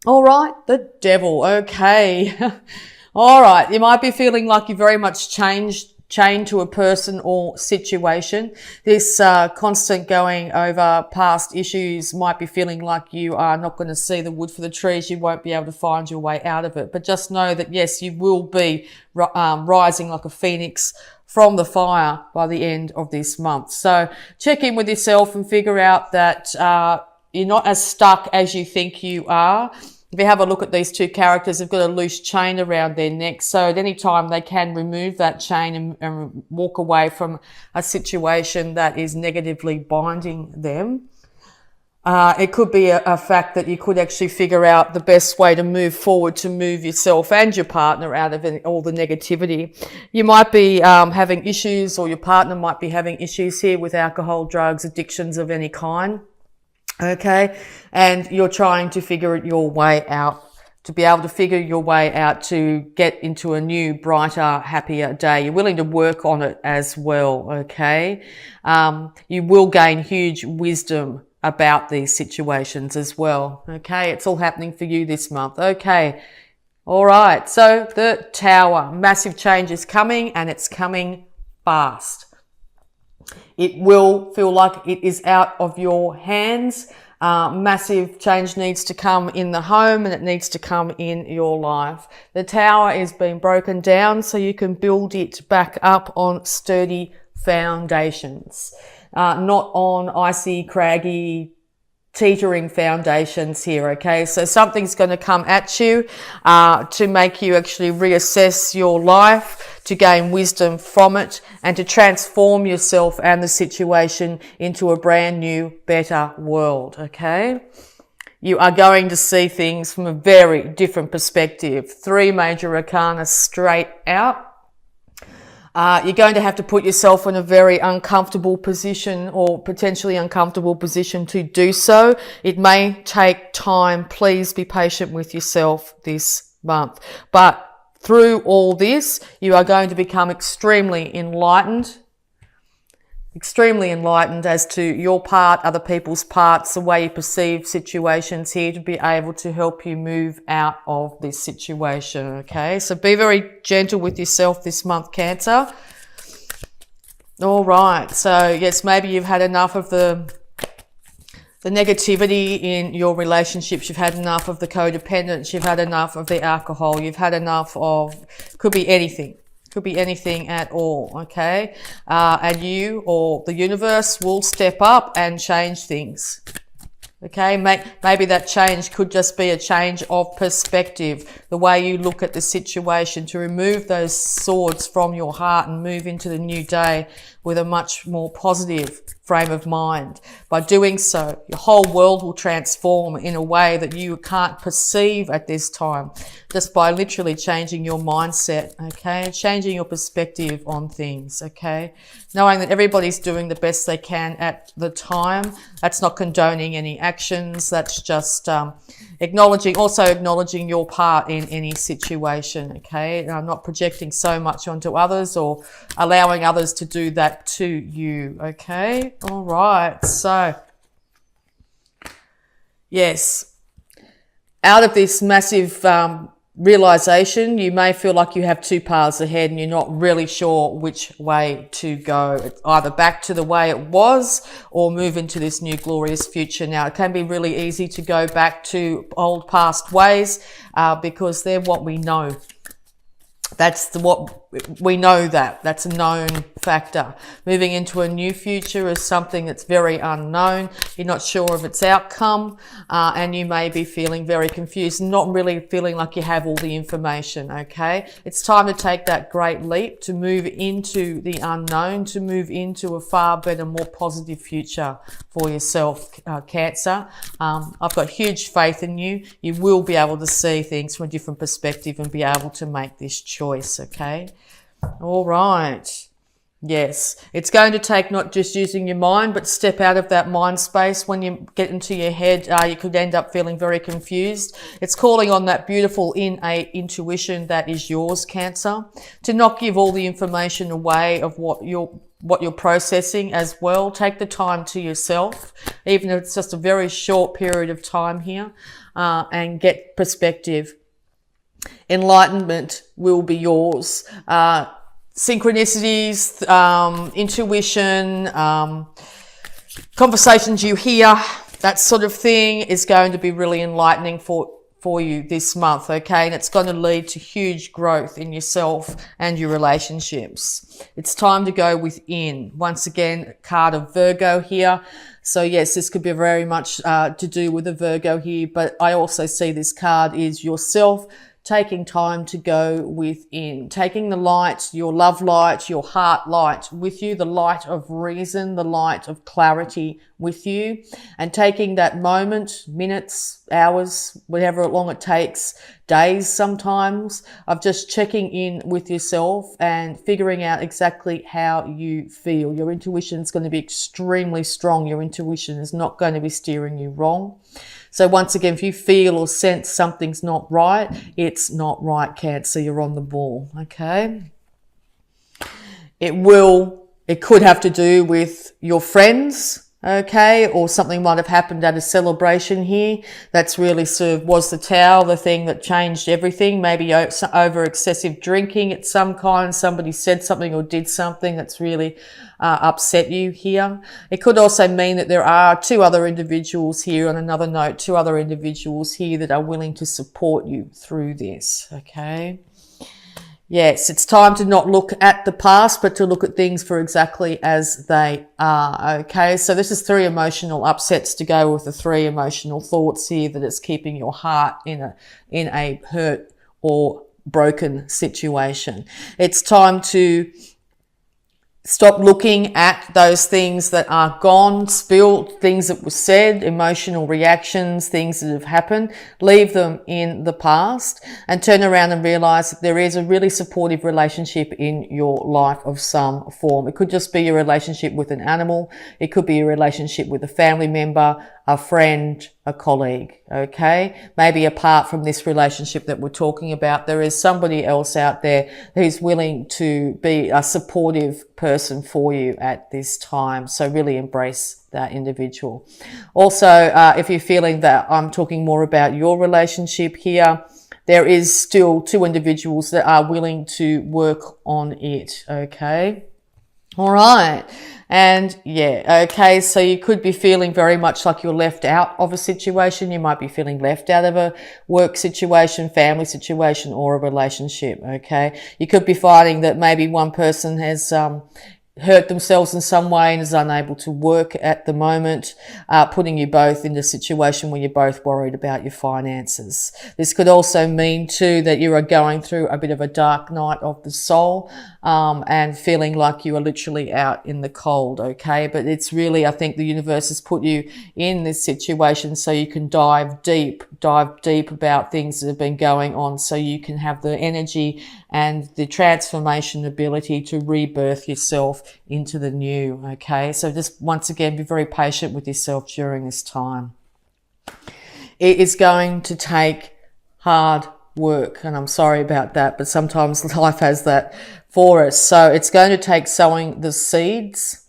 All right, the devil. Okay. All right. You might be feeling like you very much chained to a person or situation. This constant going over past issues might be feeling like you are not going to see the wood for the trees. You won't be able to find your way out of it. But just know that, yes, you will be rising like a phoenix from the fire by the end of this month. So check in with yourself and figure out that you're not as stuck as you think you are. If you have a look at these two characters, they've got a loose chain around their necks. So at any time they can remove that chain and walk away from a situation that is negatively binding them. It could be a fact that you could actually figure out the best way to move forward to move yourself and your partner out of all the negativity. You might be having issues, or your partner might be having issues here with alcohol, drugs, addictions of any kind. Okay, and you're trying to figure your way out, to be able to figure your way out to get into a new, brighter, happier day. You're willing to work on it as well, okay? You will gain huge wisdom about these situations as well, okay? It's all happening for you this month, okay? All right, so the Tower, massive change is coming, and it's coming fast. It will feel like it is out of your hands. Massive change needs to come in the home, and it needs to come in your life. The Tower is being broken down so you can build it back up on sturdy foundations, not on icy, craggy, teetering foundations here, okay? So something's going to come at you to make you actually reassess your life, to gain wisdom from it, and to transform yourself and the situation into a brand new, better world, okay? You are going to see things from a very different perspective. 3 major arcana straight out. You're going to have to put yourself in a very uncomfortable position, or potentially uncomfortable position to do so. It may take time. Please be patient with yourself this month. But through all this, you are going to become extremely enlightened as to your part, other people's parts, the way you perceive situations here, to be able to help you move out of this situation, okay? So be very gentle with yourself this month, Cancer. All right, so yes, maybe you've had enough of the negativity in your relationships. You've had enough of the codependence. You've had enough of the alcohol. You've had enough of, could be anything. Could be anything at all, okay? And you or the universe will step up and change things, okay? Maybe that change could just be a change of perspective, the way you look at the situation, to remove those swords from your heart and move into the new day with a much more positive frame of mind. By doing so, your whole world will transform in a way that you can't perceive at this time, just by literally changing your mindset, okay? Changing your perspective on things, okay? Knowing that everybody's doing the best they can at the time. That's not condoning any actions. That's just acknowledging your part in any situation, okay? And I'm not projecting so much onto others or allowing others to do that to you, okay? All right, so yes, out of this massive realization, you may feel like you have 2 paths ahead and you're not really sure which way to go. It's either back to the way it was or move into this new glorious future. Now, it can be really easy to go back to old past ways because they're what we know. That's what we know, that's a known factor. Moving into a new future is something that's very unknown. You're not sure of its outcome, and you may be feeling very confused, not really feeling like you have all the information, okay? It's time to take that great leap, to move into the unknown, to move into a far better, more positive future for yourself, Cancer. I've got huge faith in you. You will be able to see things from a different perspective and be able to make this choice, okay? All right. Yes, it's going to take not just using your mind, but step out of that mind space. When you get into your head, you could end up feeling very confused. It's calling on that beautiful innate intuition that is yours, Cancer, to not give all the information away of what what you're processing as well. Take the time to yourself, even if it's just a very short period of time here, and get perspective. Enlightenment will be yours. Synchronicities, intuition, conversations you hear, that sort of thing is going to be really enlightening for you this month, okay? And it's going to lead to huge growth in yourself and your relationships. It's time to go within. Once again, card of Virgo here. So yes, this could be very much to do with a Virgo here, but I also see this card is yourself taking time to go within, taking the light, your love light, your heart light with you, the light of reason, the light of clarity with you, and taking that moment, minutes, hours, whatever long it takes, days sometimes, of just checking in with yourself and figuring out exactly how you feel. Your intuition is going to be extremely strong. Your intuition is not going to be steering you wrong. So once again, if you feel or sense something's not right, it's not right, Cancer. You're on the ball, okay? It could have to do with your friends, okay? Or something might have happened at a celebration here. That's really was the Tower the thing that changed everything? Maybe over excessive drinking at some kind. Somebody said something or did something that's really upset you here. It could also mean that there are two other individuals here, on another note, two other individuals here that are willing to support you through this, okay? Yes, it's time to not look at the past, but to look at things for exactly as they are, okay? So this is 3 emotional upsets to go with the 3 emotional thoughts here that is keeping your heart in a hurt or broken situation. It's time to stop looking at those things that are gone, spilt, things that were said, emotional reactions, things that have happened. Leave them in the past and turn around and realize that there is a really supportive relationship in your life of some form. It could just be your relationship with an animal. It could be a relationship with a family member, a friend, a colleague, okay? Maybe apart from this relationship that we're talking about, there is somebody else out there who's willing to be a supportive person for you at this time. So really embrace that individual. Also, if you're feeling that I'm talking more about your relationship here, there is still 2 individuals that are willing to work on it, okay? All right. And yeah, okay, so you could be feeling very much like you're left out of a situation. You might be feeling left out of a work situation, family situation, or a relationship, okay? You could be finding that maybe one person has hurt themselves in some way and is unable to work at the moment, putting you both in a situation where you're both worried about your finances. This could also mean too that you are going through a bit of a dark night of the soul, and feeling like you are literally out in the cold, okay? But it's really, I think the universe has put you in this situation so you can dive deep about things that have been going on, so you can have the energy and the transformation ability to rebirth yourself into the new, okay? So just once again, be very patient with yourself during this time. It is going to take hard work, and I'm sorry about that, but sometimes life has that for us. So it's going to take sowing the seeds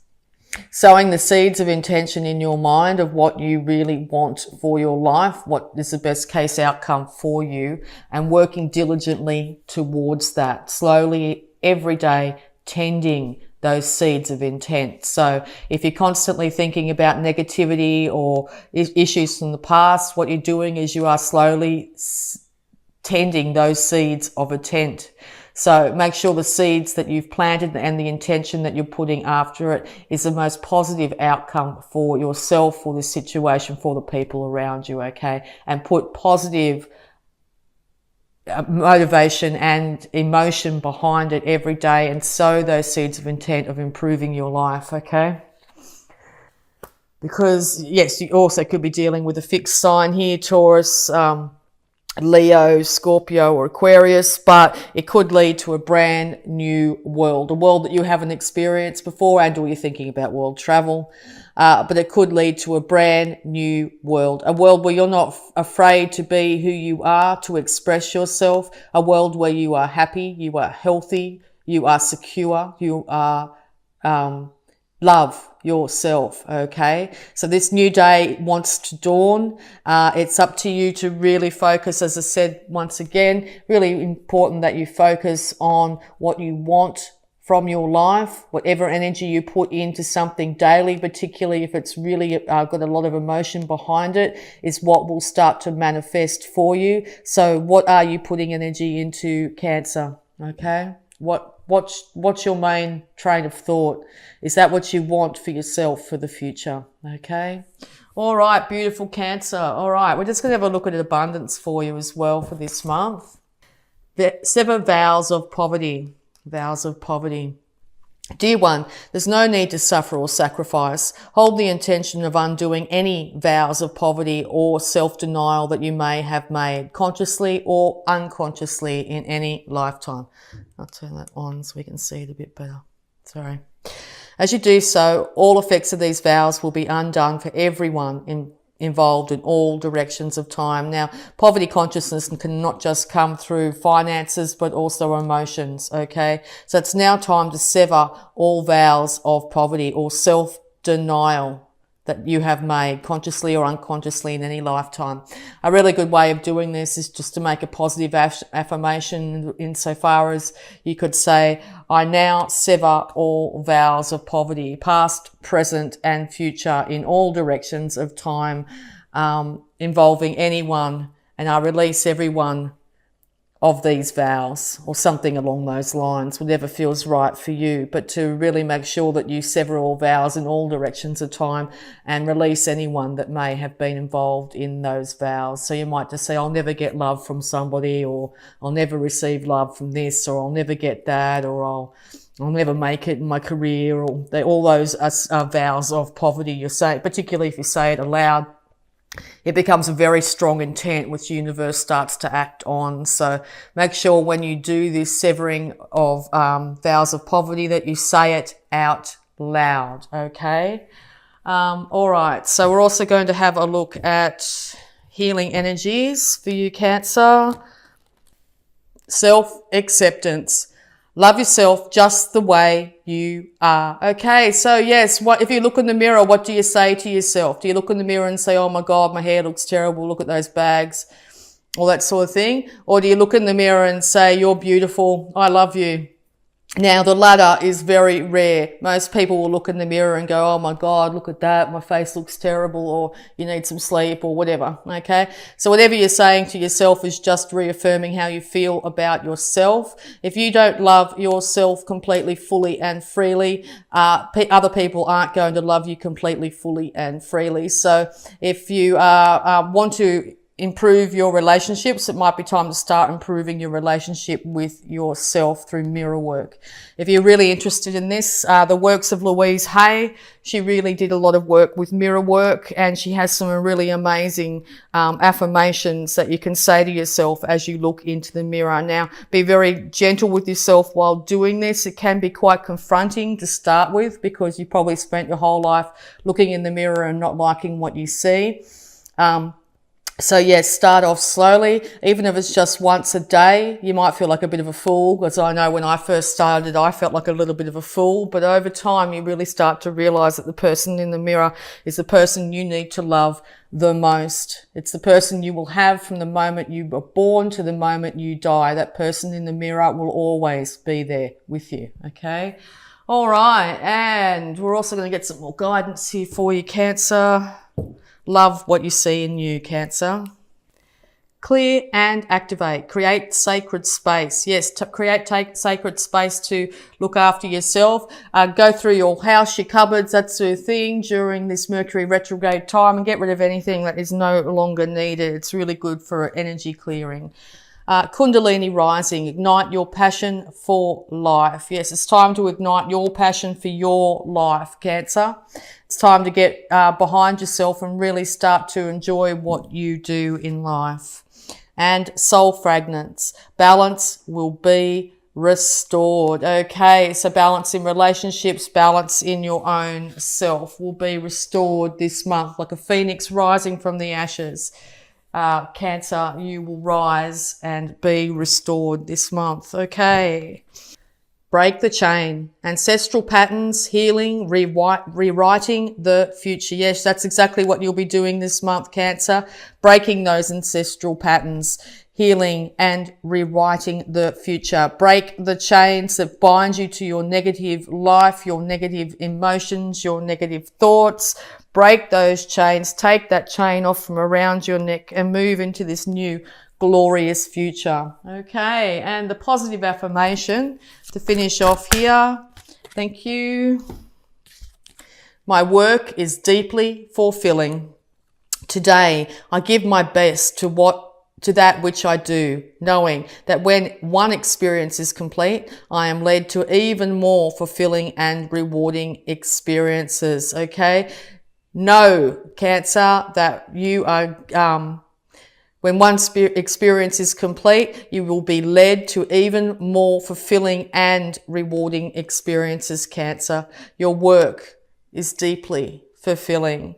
of intention in your mind of what you really want for your life, what is the best case outcome for you, and working diligently towards that, slowly every day, tending those seeds of intent. So if you're constantly thinking about negativity or issues from the past, what you're doing is you are slowly tending those seeds of intent. So make sure the seeds that you've planted and the intention that you're putting after it is the most positive outcome for yourself, for the situation, for the people around you, okay? And put positive motivation and emotion behind it every day and sow those seeds of intent of improving your life, okay? Because, yes, you also could be dealing with a fixed sign here, Taurus, Leo, Scorpio, or Aquarius, but it could lead to a brand new world, a world that you haven't experienced before, and or you're thinking about world travel. But it could lead to a brand new world, a world where you're not afraid to be who you are, to express yourself, a world where you are happy, you are healthy, you are secure, you are love yourself. Okay, so this new day wants to dawn. It's up to you to really focus. As I said, once again, really important that you focus on what you want from your life, whatever energy you put into something daily, particularly if it's really got a lot of emotion behind it, is what will start to manifest for you. So what are you putting energy into, Cancer? Okay, what's your main train of thought? Is that what you want for yourself for the future? Okay. All right, beautiful Cancer. All right, we're just going to have a look at abundance for you as well for this month. The 7 vows of poverty. Vows of poverty. Dear one, there's no need to suffer or sacrifice. Hold the intention of undoing any vows of poverty or self-denial that you may have made, consciously or unconsciously, in any lifetime. I'll turn that on so we can see it a bit better. Sorry. As you do so, all effects of these vows will be undone for everyone involved in all directions of time. Now, poverty consciousness can not just come through finances, but also emotions, okay? So it's now time to sever all vows of poverty or self-denial that you have made, consciously or unconsciously, in any lifetime. A really good way of doing this is just to make a positive affirmation, insofar as you could say, I now sever all vows of poverty, past, present and future, in all directions of time, involving anyone, and I release everyone of these vows, or something along those lines, whatever feels right for you, but to really make sure that you sever all vows in all directions of time and release anyone that may have been involved in those vows. So you might just say, I'll never get love from somebody, or I'll never receive love from this, or I'll never get that, or I'll never make it in my career, or all those are vows of poverty. You say, particularly if you say it aloud, it becomes a very strong intent which the universe starts to act on. So make sure when you do this severing of vows of poverty that you say it out loud, okay? All right, so we're also going to have a look at healing energies for you, Cancer. Self-acceptance. Love yourself just the way you are. Okay, so yes, if you look in the mirror, what do you say to yourself? Do you look in the mirror and say, oh my God, my hair looks terrible, look at those bags, all that sort of thing? Or do you look in the mirror and say, you're beautiful, I love you? Now, the latter is very rare. Most people will look in the mirror and go, oh my God, look at that, my face looks terrible, or you need some sleep, or whatever, okay? So whatever you're saying to yourself is just reaffirming how you feel about yourself. If you don't love yourself completely, fully and freely, other people aren't going to love you completely, fully and freely. So if you want to improve your relationships, it might be time to start improving your relationship with yourself through mirror work. If you're really interested in this, the works of Louise Hay, she really did a lot of work with mirror work, and she has some really amazing affirmations that you can say to yourself as you look into the mirror. Now, be very gentle with yourself while doing this. It can be quite confronting to start with, because you probably spent your whole life looking in the mirror and not liking what you see. So yes, start off slowly. Even if it's just once a day, you might feel like a bit of a fool, because I know when I first started, I felt like a little bit of a fool. But over time, you really start to realize that the person in the mirror is the person you need to love the most. It's the person you will have from the moment you were born to the moment you die. That person in the mirror will always be there with you, okay? All right, and we're also going to get some more guidance here for you, Cancer. Love what you see in you, Cancer. Clear and activate. Create sacred space. Yes, take sacred space to look after yourself. Go through your house, your cupboards, that sort of thing during this Mercury retrograde time, and get rid of anything that is no longer needed. It's really good for energy clearing. Kundalini rising, ignite your passion for life. Yes, it's time to ignite your passion for your life, Cancer. It's time to get behind yourself and really start to enjoy what you do in life. And soul fragments, balance will be restored. Okay, so balance in relationships, balance in your own self will be restored this month, like a phoenix rising from the ashes. Cancer, you will rise and be restored this month. Okay. Break the chain. Ancestral patterns, healing, rewriting the future. Yes, that's exactly what you'll be doing this month, Cancer. Breaking those ancestral patterns, healing and rewriting the future. Break the chains that bind you to your negative life, your negative emotions, your negative thoughts. Break those chains. Take that chain off from around your neck and move into this new glorious future. Okay, and the positive affirmation to finish off here. Thank you. My work is deeply fulfilling. Today, I give my best to that which I do, knowing that when one experience is complete, I am led to even more fulfilling and rewarding experiences. Okay. Know, Cancer, that you are, when one experience is complete, you will be led to even more fulfilling and rewarding experiences, Cancer. Your work is deeply fulfilling.